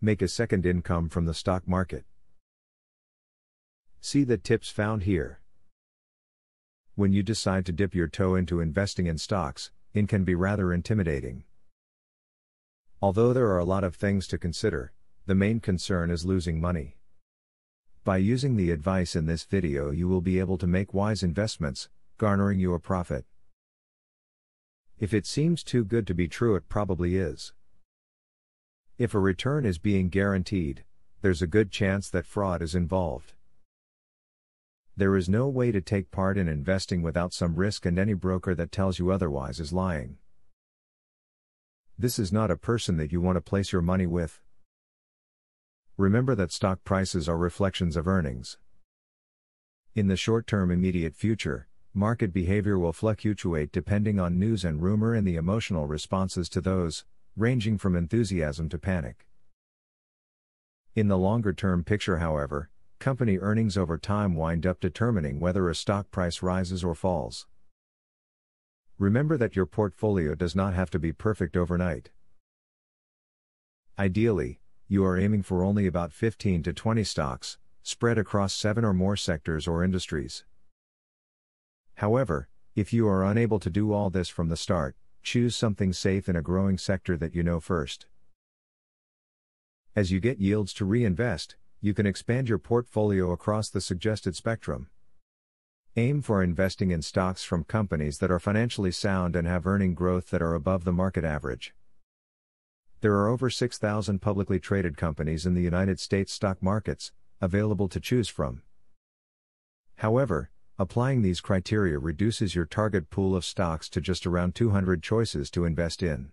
Make a second income from the stock market. See the tips found here. When you decide to dip your toe into investing in stocks, it can be rather intimidating. Although there are a lot of things to consider, the main concern is losing money. By using the advice in this video, you will be able to make wise investments, garnering you a profit. If it seems too good to be true, it probably is. If a return is being guaranteed, there's a good chance that fraud is involved. There is no way to take part in investing without some risk, and any broker that tells you otherwise is lying. This is not a person that you want to place your money with. Remember that stock prices are reflections of earnings. In the short-term immediate future, market behavior will fluctuate depending on news and rumor and the emotional responses to those, ranging from enthusiasm to panic. In the longer-term picture, however, company earnings over time wind up determining whether a stock price rises or falls. Remember that your portfolio does not have to be perfect overnight. Ideally, you are aiming for only about 15 to 20 stocks, spread across 7 or more sectors or industries. However, if you are unable to do all this from the start, choose something safe in a growing sector that you know first. As you get yields to reinvest, you can expand your portfolio across the suggested spectrum. Aim for investing in stocks from companies that are financially sound and have earning growth that are above the market average. There are over 6,000 publicly traded companies in the United States stock markets, available to choose from. However, applying these criteria reduces your target pool of stocks to just around 200 choices to invest in.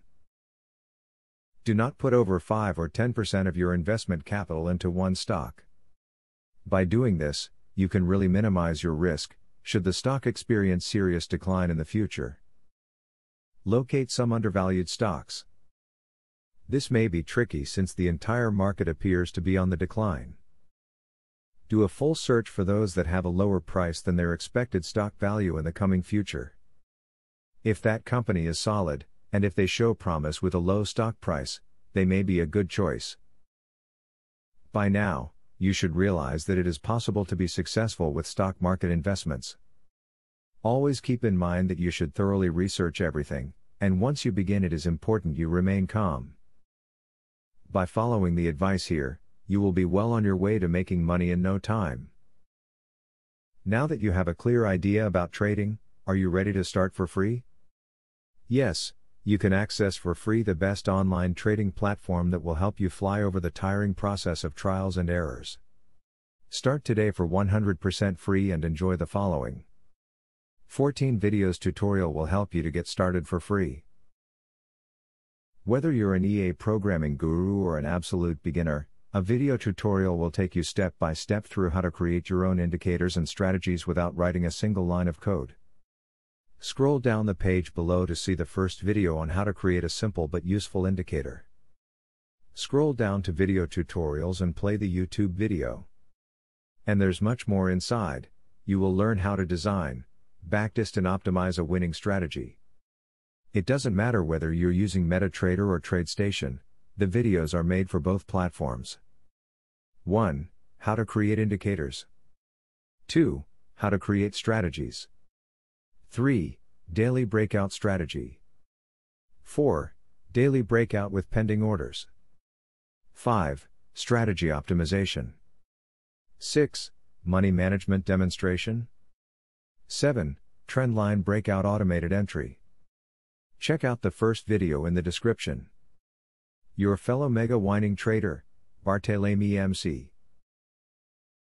Do not put over 5 or 10% of your investment capital into one stock. By doing this, you can really minimize your risk, should the stock experience serious decline in the future. Locate some undervalued stocks. This may be tricky since the entire market appears to be on the decline. Do a full search for those that have a lower price than their expected stock value in the coming future. If that company is solid, and if they show promise with a low stock price, they may be a good choice. By now, you should realize that it is possible to be successful with stock market investments. Always keep in mind that you should thoroughly research everything, and once you begin, it is important you remain calm. By following the advice here, you will be well on your way to making money in no time. Now that you have a clear idea about trading, are you ready to start for free? Yes, you can access for free the best online trading platform that will help you fly over the tiring process of trials and errors. Start today for 100% free and enjoy the following 14 videos tutorial will help you to get started for free. Whether you're an EA programming guru or an absolute beginner, a video tutorial will take you step by step through how to create your own indicators and strategies without writing a single line of code. Scroll down the page below to see the first video on how to create a simple but useful indicator. Scroll down to video tutorials and play the YouTube video. And there's much more inside. You will learn how to design, backtest and optimize a winning strategy. It doesn't matter whether you're using MetaTrader or TradeStation, the videos are made for both platforms. 1. How to create indicators. 2. How to create strategies. 3. Daily breakout strategy. 4. Daily breakout with pending orders. 5. Strategy optimization. 6. Money management demonstration. 7. Trendline breakout automated entry. Check out the first video in the description. Your fellow mega winning trader, Barthélemy MC.